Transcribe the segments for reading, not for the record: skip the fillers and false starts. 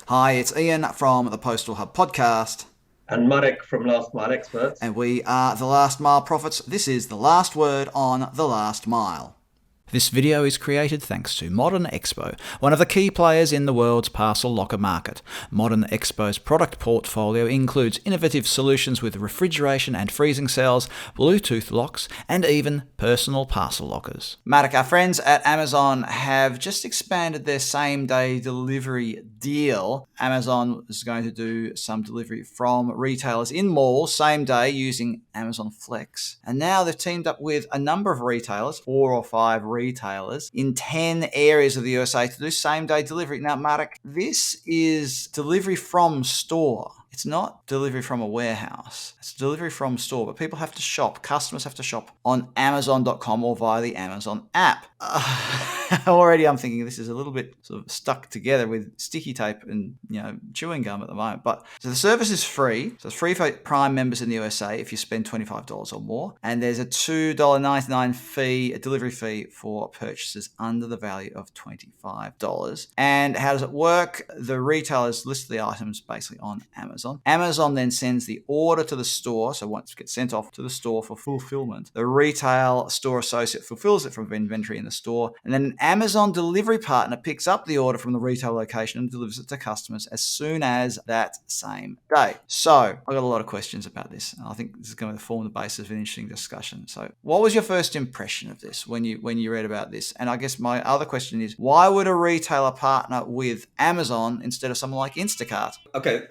Hi, it's Ian from the Postal Hub podcast. And Marek from Last Mile Experts. And we are the Last Mile Prophets. This is the last word on the last mile. This video is created thanks to Modern Expo, one of the key players in the world's parcel locker market. Modern Expo's product portfolio includes innovative solutions with refrigeration and freezing cells, Bluetooth locks, and even personal parcel lockers. Marek, our friends at Amazon have just expanded their same-day delivery deal. Amazon is going to do some delivery from retailers in malls same day using Amazon Flex. And now they've teamed up with a number of retailers, 4 or 5 retailers in 10 areas of the USA to do same day delivery. Now, Marek, this is delivery from store. It's not delivery from a warehouse. It's delivery from store, but people have to shop. Customers have to shop on Amazon.com or via the Amazon app. Already I'm thinking this is a little bit sort of stuck together with sticky tape and, chewing gum at the moment. But so the service is free. So it's free for Prime members in the USA if you spend $25 or more. And there's a $2.99 delivery fee for purchases under the value of $25. And how does it work? The retailers list the items basically on Amazon. Amazon then sends the order to the store. So once it gets sent off to the store for fulfillment, the retail store associate fulfills it from inventory in the store. And then an Amazon delivery partner picks up the order from the retail location and delivers it to customers as soon as that same day. So I've got a lot of questions about this. And I think this is going to form the basis of an interesting discussion. So what was your first impression of this when you read about this? And I guess my other question is, why would a retailer partner with Amazon instead of someone like Instacart? Okay,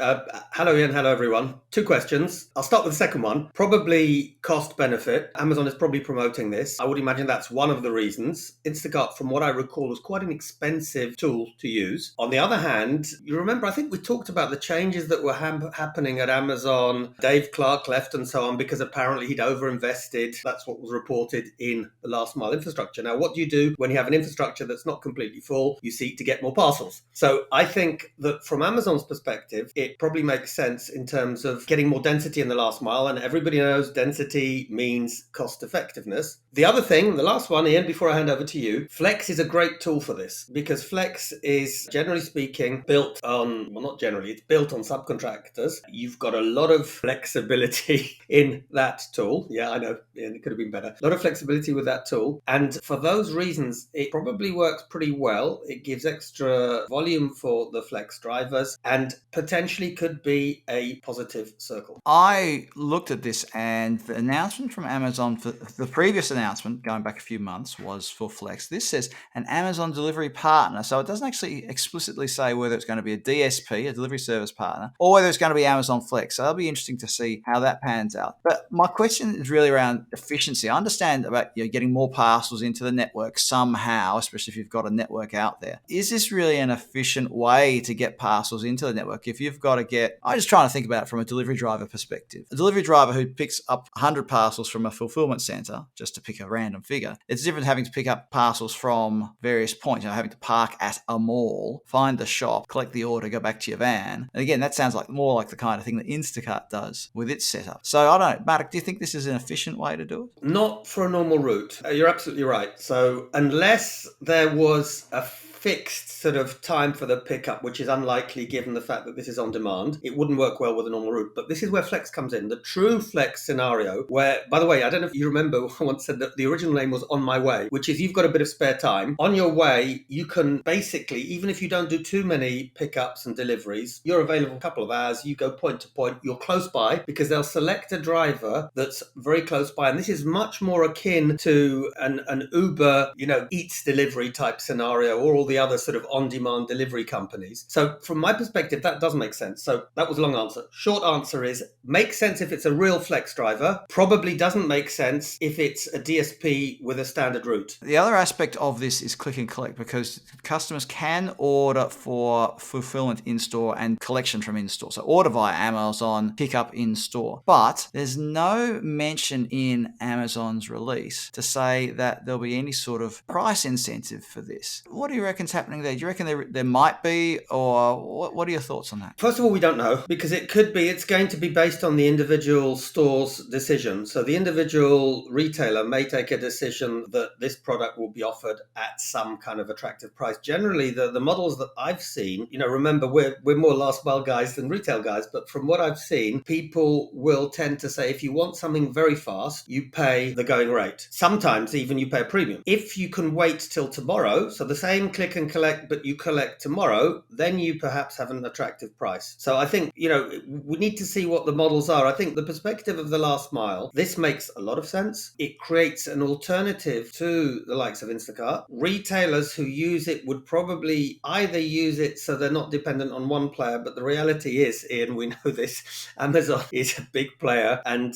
hello Ian, hello everyone. 2 questions. I'll start with the second one. Probably cost benefit. Amazon is probably promoting this. I would imagine that's one of the reasons. Instacart, from what I recall, was quite an expensive tool to use. On the other hand, you remember, I think we talked about the changes that were happening at Amazon. Dave Clark left and so on because apparently he'd overinvested. That's what was reported in the last mile infrastructure. Now, what do you do when you have an infrastructure that's not completely full? You seek to get more parcels. So I think that from Amazon's perspective, it probably makes sense in terms of getting more density in the last mile. And everybody knows density means cost effectiveness. The other thing, the last one, Ian, before I hand over to you, Flex is a great tool for this because Flex is, generally speaking, built on, well, not generally, it's built on subcontractors. You've got a lot of flexibility in that tool. Yeah, I know, Ian, it could have been better. A lot of flexibility with that tool. And for those reasons, it probably works pretty well. It gives extra volume for the Flex drivers and potentially could be a positive circle. I looked at this and the announcement from Amazon, for the previous announcement going back a few months, was for Flex. This says an Amazon delivery partner. So it doesn't actually explicitly say whether it's going to be a DSP, a delivery service partner, or whether it's going to be Amazon Flex. So it'll be interesting to see how that pans out. But my question is really around efficiency. I understand about getting more parcels into the network somehow, especially if you've got a network out there. Is this really an efficient way to get parcels into the network? If you've got to get, I'm just trying to think about it from a delivery driver perspective. A delivery driver who picks up 100 parcels from a fulfillment center, just to pick a random figure, it's different having to pick up parcels from various points, having to park at a mall, find the shop, collect the order, go back to your van. And again, that sounds like more like the kind of thing that Instacart does with its setup. So I don't know, Marek, do you think this is an efficient way to do it? Not for a normal route. You're absolutely right. So unless there was a fixed sort of time for the pickup, which is unlikely given the fact that this is on demand, it wouldn't work well with a normal route. But this is where Flex comes in. The true Flex scenario where, by the way, I don't know if you remember, I once said that the original name was On My Way, which is you've got a bit of spare time. On your way, you can basically, even if you don't do too many pickups and deliveries, you're available a couple of hours, you go point to point, you're close by because they'll select a driver that's very close by. And this is much more akin to an Uber, Eats delivery type scenario or all the other sort of on-demand delivery companies. So from my perspective, that does make sense. So that was a long answer. Short answer is, makes sense if it's a real Flex driver, probably doesn't make sense if it's a DSP with a standard route. The other aspect of this is click and collect because customers can order for fulfillment in store and collection from in store. So order via Amazon, pick up in store. But there's no mention in Amazon's release to say that there'll be any sort of price incentive for this. What do you reckon reckon's happening there? Do you reckon there might be, or what are your thoughts on that? First of all, we don't know, because it's going to be based on the individual store's decision. So the individual retailer may take a decision that this product will be offered at some kind of attractive price. Generally, the models that I've seen, remember, we're more last mile guys than retail guys, but from what I've seen, people will tend to say, if you want something very fast, you pay the going rate. Sometimes even you pay a premium. If you can wait till tomorrow, so the same click and collect, but you collect tomorrow, then you perhaps have an attractive price. So I think, we need to see what the models are. I think the perspective of the last mile, this makes a lot of sense. It creates an alternative to the likes of Instacart. Retailers who use it would probably either use it so they're not dependent on one player, but the reality is, Ian, we know this, Amazon is a big player. And,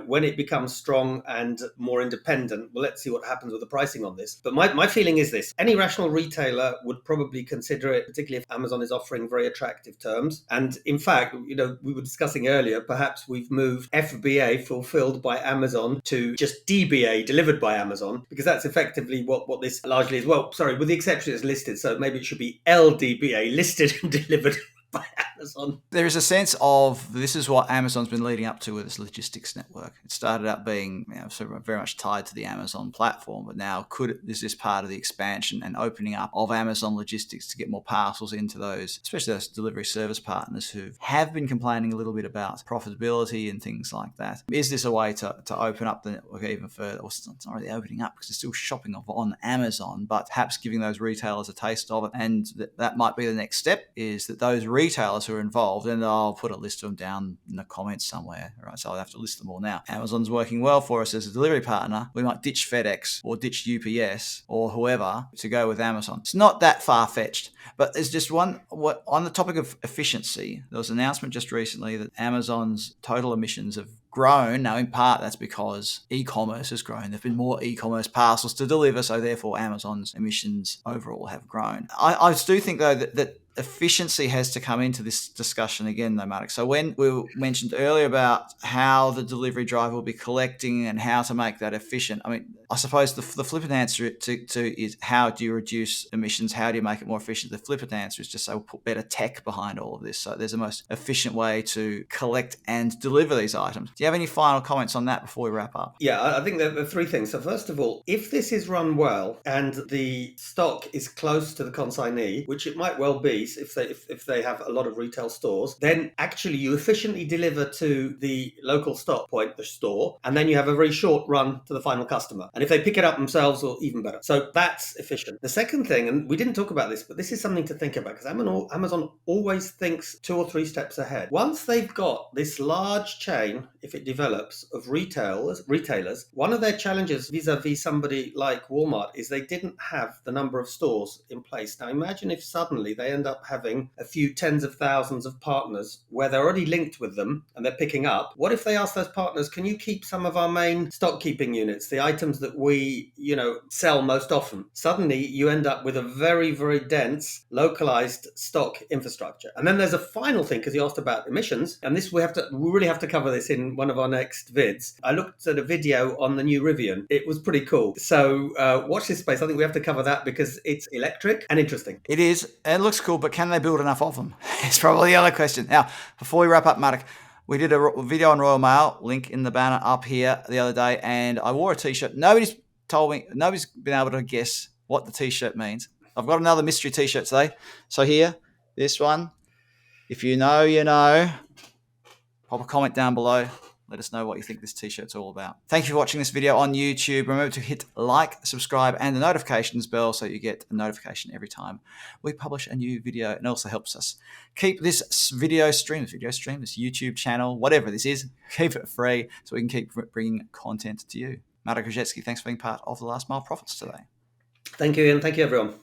when it becomes strong and more independent, well, let's see what happens with the pricing on this. But my feeling is this: any rational retailer would probably consider it, particularly if Amazon is offering very attractive terms. And in fact, we were discussing earlier, perhaps we've moved FBA, fulfilled by Amazon, to just DBA, delivered by Amazon, because that's effectively what this largely is. Well, sorry, with the exception it's listed, so maybe it should be LDBA, listed and delivered by Amazon. There is a sense of this is what Amazon's been leading up to with its logistics network. It started out being sort of very much tied to the Amazon platform, but now is this part of the expansion and opening up of Amazon logistics to get more parcels into those, especially those delivery service partners who have been complaining a little bit about profitability and things like that. Is this a way to open up the network even further? Well, it's not really opening up because they're still shopping on Amazon, but perhaps giving those retailers a taste of it. And that might be the next step, is that those retailers who are involved, and I'll put a list of them down in the comments somewhere, right? So I'll have to list them all now. Amazon's working well for us as a delivery partner. We might ditch FedEx or ditch UPS or whoever to go with Amazon. It's not that far-fetched, but there's just on the topic of efficiency, there was an announcement just recently that Amazon's total emissions have grown. Now, in part, that's because e-commerce has grown. There have been more e-commerce parcels to deliver, so therefore Amazon's emissions overall have grown. I do think, though, that efficiency has to come into this discussion again, though, Mark. So when we mentioned earlier about how the delivery driver will be collecting and how to make that efficient, I mean, I suppose the flippant answer to is how do you reduce emissions? How do you make it more efficient? The flippant answer is just say we'll put better tech behind all of this. So there's a most efficient way to collect and deliver these items. Do you have any final comments on that before we wrap up? Yeah, I think there are three things. So first of all, if this is run well and the stock is close to the consignee, which it might well be, if they have a lot of retail stores, then actually you efficiently deliver to the local stock point, the store, and then you have a very short run to the final customer. And if they pick it up themselves, or even better. So that's efficient. The second thing, and we didn't talk about this, but this is something to think about, because Amazon always thinks 2 or 3 steps ahead. Once they've got this large chain, if it develops, of retailers, one of their challenges vis-a-vis somebody like Walmart is they didn't have the number of stores in place. Now imagine if suddenly they end up having a few tens of thousands of partners where they're already linked with them and they're picking up. What if they ask those partners, can you keep some of our main stock keeping units, the items that we sell most often? Suddenly you end up with a very, very dense localized stock infrastructure. And then there's a final thing, because you asked about emissions, and this we really have to cover this in one of our next vids. I looked at a video on the new Rivian. It was pretty cool. So watch this space. I think we have to cover that because it's electric and interesting. It is. It looks cool, but can they build enough of them? It's probably the other question. Now, before we wrap up, Mark, we did a video on Royal Mail, link in the banner up here the other day, and I wore a t-shirt. Nobody's been able to guess what the t-shirt means. I've got another mystery t-shirt today. So here, this one, if you know, you know. Pop a comment down below. Let us know what you think this t-shirt's all about. Thank you for watching this video on YouTube. Remember to hit like, subscribe, and the notifications bell so you get a notification every time we publish a new video. And also helps us keep this video stream, this YouTube channel, whatever this is, keep it free so we can keep bringing content to you. Marek Rajecki, thanks for being part of the Last Mile Profits today. Thank you, Ian. Thank you, everyone.